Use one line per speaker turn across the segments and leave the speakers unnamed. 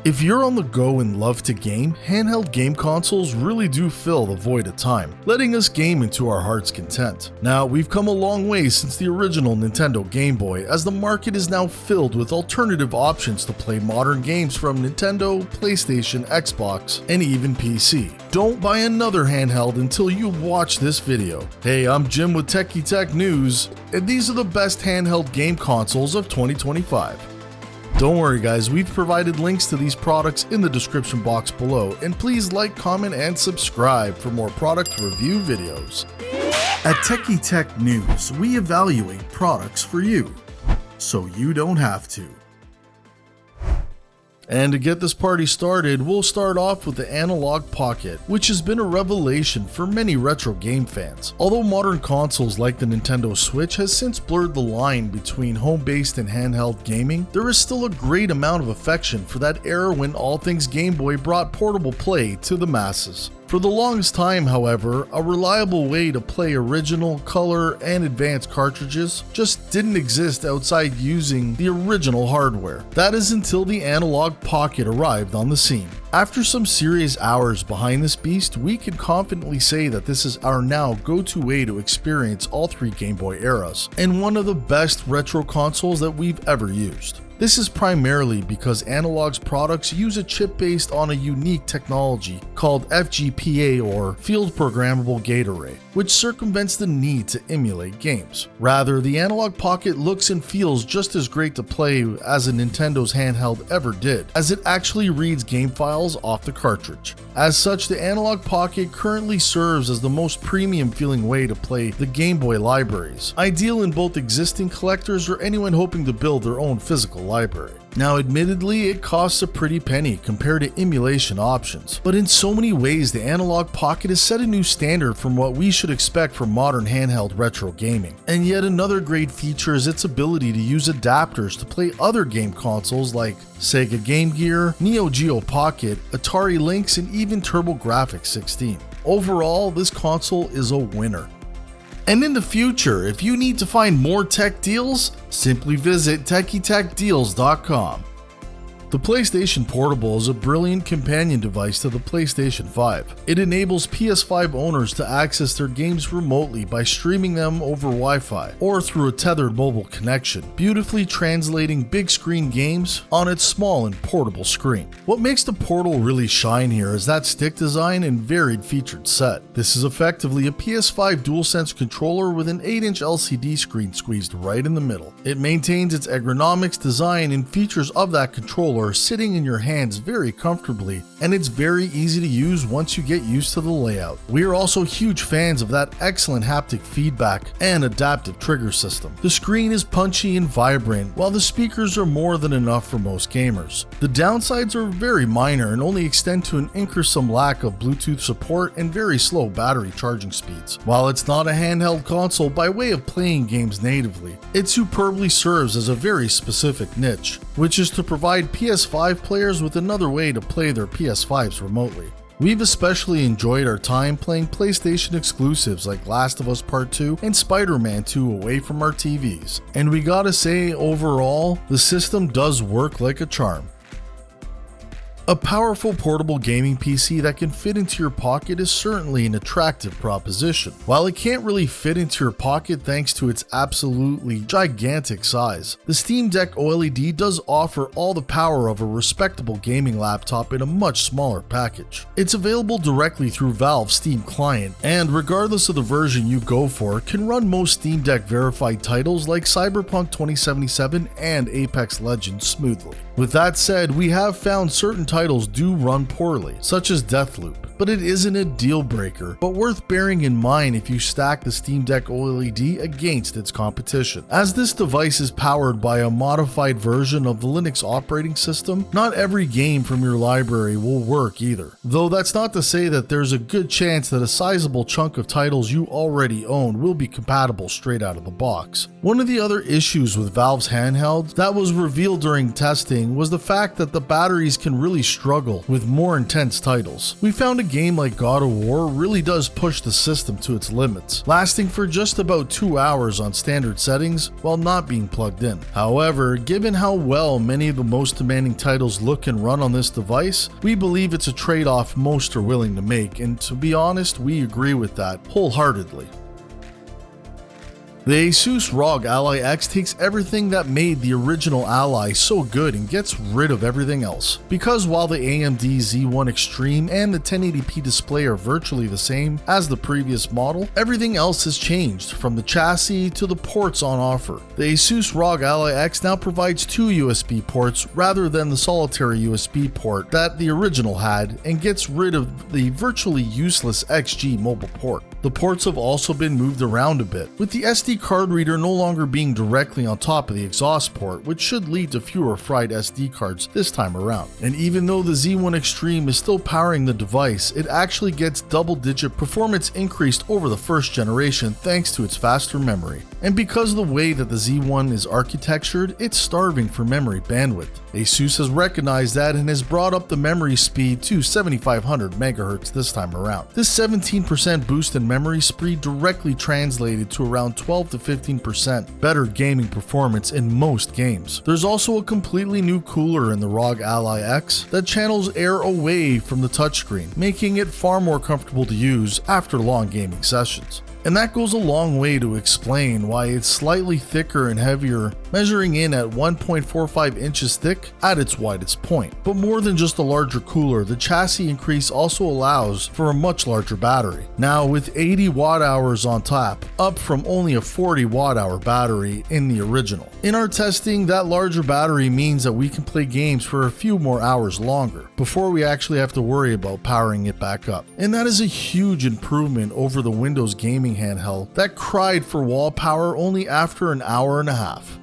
If you're on the go and love to game, handheld game consoles really do fill the void of time, letting us game into our heart's content. Now, we've come a long way since the original Nintendo Game Boy, as the market is now filled with alternative options to play modern games from Nintendo, PlayStation, Xbox, and even PC. Don't buy another handheld until you watch this video. Hey, I'm Jim with Techie Tech News, and these are the best handheld game consoles of 2025. Don't worry guys, we've provided links to these products in the description box below, and please like, comment, and subscribe for more product review videos. At Techie Tech News, we evaluate products for you, so you don't have to. And to get this party started, we'll start off with the Analog Pocket, which has been a revelation for many retro game fans. Although modern consoles like the Nintendo Switch has since blurred the line between home-based and handheld gaming, there is still a great amount of affection for that era when all things Game Boy brought portable play to the masses. For the longest time, however, a reliable way to play original, color, and advanced cartridges just didn't exist outside using the original hardware. That is until the Analog Pocket arrived on the scene. After some serious hours behind this beast, we can confidently say that this is our now go-to way to experience all three Game Boy eras, and one of the best retro consoles that we've ever used. This is primarily because Analog's products use a chip based on a unique technology called FGPA, or Field Programmable Gate Array, which circumvents the need to emulate games. Rather, the Analog Pocket looks and feels just as great to play as a Nintendo's handheld ever did, as it actually reads game files off the cartridge. As such, the Analog Pocket currently serves as the most premium feeling way to play the Game Boy libraries, ideal in both existing collectors or anyone hoping to build their own physical library. Now, admittedly, it costs a pretty penny compared to emulation options, but in so many ways the Analog Pocket has set a new standard from what we should expect from modern handheld retro gaming. And yet another great feature is its ability to use adapters to play other game consoles like Sega Game Gear, Neo Geo Pocket, Atari Lynx, and even TurboGrafx 16. Overall, this console is a winner. And in the future, if you need to find more tech deals, simply visit TechieTechDeals.com. The PlayStation Portable is a brilliant companion device to the PlayStation 5. It enables PS5 owners to access their games remotely by streaming them over Wi-Fi or through a tethered mobile connection, beautifully translating big screen games on its small and portable screen. What makes the Portal really shine here is that stick design and varied featured set. This is effectively a PS5 DualSense controller with an 8-inch LCD screen squeezed right in the middle. It maintains its ergonomics, design, and features of that controller sitting in your hands very comfortably, and it's very easy to use once you get used to the layout. We are also huge fans of that excellent haptic feedback and adaptive trigger system. The screen is punchy and vibrant, while the speakers are more than enough for most gamers. The downsides are very minor and only extend to an incursive lack of Bluetooth support and very slow battery charging speeds. While it's not a handheld console by way of playing games natively, it superbly serves as a very specific niche, which is to provide PS5 players with another way to play their PS5s remotely. We've especially enjoyed our time playing PlayStation exclusives like Last of Us Part 2 and Spider-Man 2 away from our TVs. And we gotta say, overall, the system does work like a charm. A powerful portable gaming PC that can fit into your pocket is certainly an attractive proposition. While it can't really fit into your pocket thanks to its absolutely gigantic size, the Steam Deck OLED does offer all the power of a respectable gaming laptop in a much smaller package. It's available directly through Valve's Steam client, and regardless of the version you go for, can run most Steam Deck verified titles like Cyberpunk 2077 and Apex Legends smoothly. With that said, we have found certain titles do run poorly, such as Deathloop, but it isn't a deal breaker, but worth bearing in mind if you stack the Steam Deck OLED against its competition. As this device is powered by a modified version of the Linux operating system, not every game from your library will work either. Though that's not to say that there's a good chance that a sizable chunk of titles you already own will be compatible straight out of the box. One of the other issues with Valve's handheld that was revealed during testing was the fact that the batteries can really struggle with more intense titles. We found a game like God of War really does push the system to its limits, lasting for just about 2 hours on standard settings while not being plugged in. However, given how well many of the most demanding titles look and run on this device, we believe it's a trade-off most are willing to make, and to be honest, we agree with that wholeheartedly. The Asus ROG Ally X takes everything that made the original Ally so good and gets rid of everything else. Because while the AMD Z1 Extreme and the 1080p display are virtually the same as the previous model, everything else has changed, from the chassis to the ports on offer. The Asus ROG Ally X now provides 2 USB ports rather than the solitary USB port that the original had, and gets rid of the virtually useless XG mobile port. The ports have also been moved around a bit, with the SD card reader no longer being directly on top of the exhaust port, which should lead to fewer fried SD cards this time around. And even though the Z1 Extreme is still powering the device, it actually gets double-digit performance increased over the first generation thanks to its faster memory. And because of the way that the Z1 is architectured, it's starving for memory bandwidth. Asus has recognized that and has brought up the memory speed to 7500 MHz this time around. This 17% boost in memory speed directly translated to around 12 to 15% better gaming performance in most games. There's also a completely new cooler in the ROG Ally X that channels air away from the touchscreen, making it far more comfortable to use after long gaming sessions. And that goes a long way to explain why it's slightly thicker and heavier, measuring in at 1.45 inches thick at its widest point. But more than just a larger cooler, the chassis increase also allows for a much larger battery. Now with 80 watt hours on tap, up from only a 40 watt hour battery in the original. In our testing, that larger battery means that we can play games for a few more hours longer before we actually have to worry about powering it back up. And that is a huge improvement over the Windows gaming handheld that cried for wall power only after an hour and a half.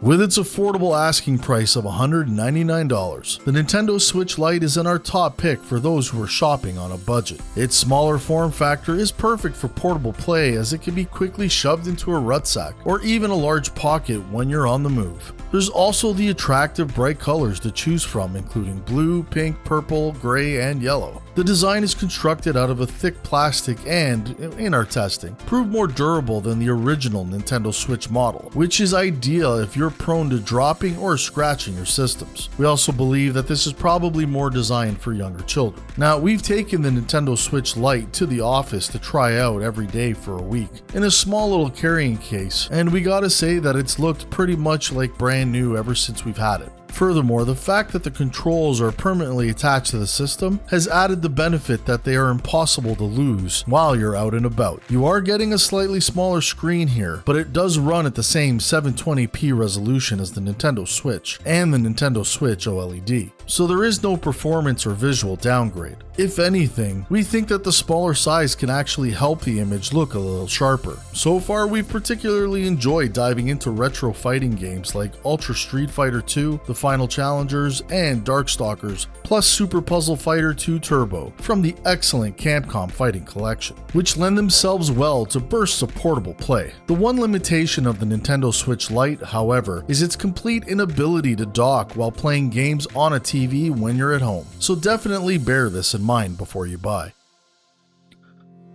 With its affordable asking price of $199, the Nintendo Switch Lite is in our top pick for those who are shopping on a budget. Its smaller form factor is perfect for portable play, as it can be quickly shoved into a rucksack or even a large pocket when you're on the move. There's also the attractive bright colors to choose from, including blue, pink, purple, gray, and yellow. The design is constructed out of a thick plastic and, in our testing, proved more durable than the original Nintendo Switch model, which is ideal if you're prone to dropping or scratching your systems. We also believe that this is probably more designed for younger children. Now, we've taken the Nintendo Switch Lite to the office to try out every day for a week in a small little carrying case, and we gotta say that it's looked pretty much like brand new ever since we've had it. Furthermore, the fact that the controls are permanently attached to the system has added the benefit that they are impossible to lose while you're out and about. You are getting a slightly smaller screen here, but it does run at the same 720p resolution as the Nintendo Switch and the Nintendo Switch OLED, so there is no performance or visual downgrade. If anything, we think that the smaller size can actually help the image look a little sharper. So far, we've particularly enjoyed diving into retro fighting games like Ultra Street Fighter 2, The Final Challengers, and Darkstalkers, plus Super Puzzle Fighter 2 Turbo from the excellent Capcom Fighting Collection, which lend themselves well to bursts of portable play. The one limitation of the Nintendo Switch Lite, however, is its complete inability to dock while playing games on a TV when you're at home, so definitely bear this in mind before you buy.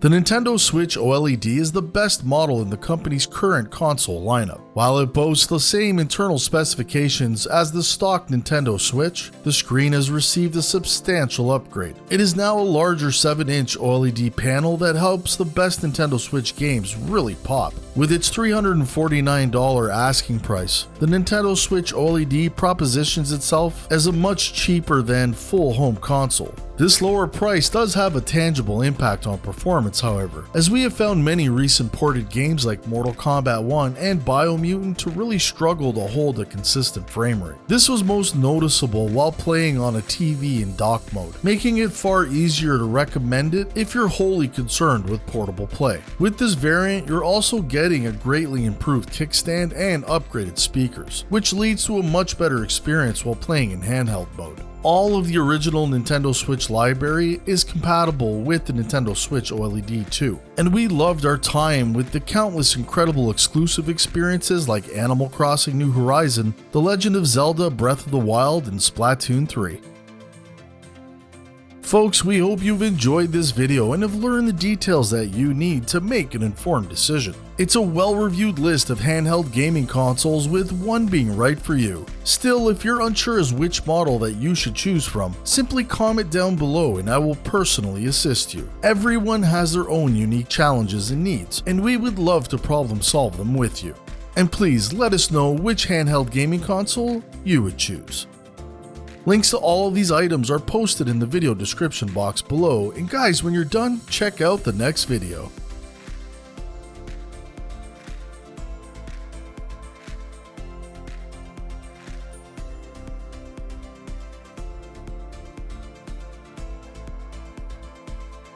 The Nintendo Switch OLED is the best model in the company's current console lineup. While it boasts the same internal specifications as the stock Nintendo Switch, the screen has received a substantial upgrade. It is now a larger 7-inch OLED panel that helps the best Nintendo Switch games really pop. With its $349 asking price, the Nintendo Switch OLED propositions itself as a much cheaper than full home console. This lower price does have a tangible impact on performance, however, as we have found many recent ported games like Mortal Kombat 1 and Biomutant to really struggle to hold a consistent frame rate. This was most noticeable while playing on a TV in dock mode, making it far easier to recommend it if you're wholly concerned with portable play. With this variant, you're also getting a greatly improved kickstand and upgraded speakers, which leads to a much better experience while playing in handheld mode. All of the original Nintendo Switch library is compatible with the Nintendo Switch OLED too, and we loved our time with the countless incredible exclusive experiences like Animal Crossing New Horizon, The Legend of Zelda Breath of the Wild, and Splatoon 3. Folks, we hope you've enjoyed this video and have learned the details that you need to make an informed decision. It's a well-reviewed list of handheld gaming consoles, with one being right for you. Still, if you're unsure as which model that you should choose from, simply comment down below and I will personally assist you. Everyone has their own unique challenges and needs, and we would love to problem solve them with you. And please let us know which handheld gaming console you would choose. Links to all of these items are posted in the video description box below, and guys, when you're done, check out the next video.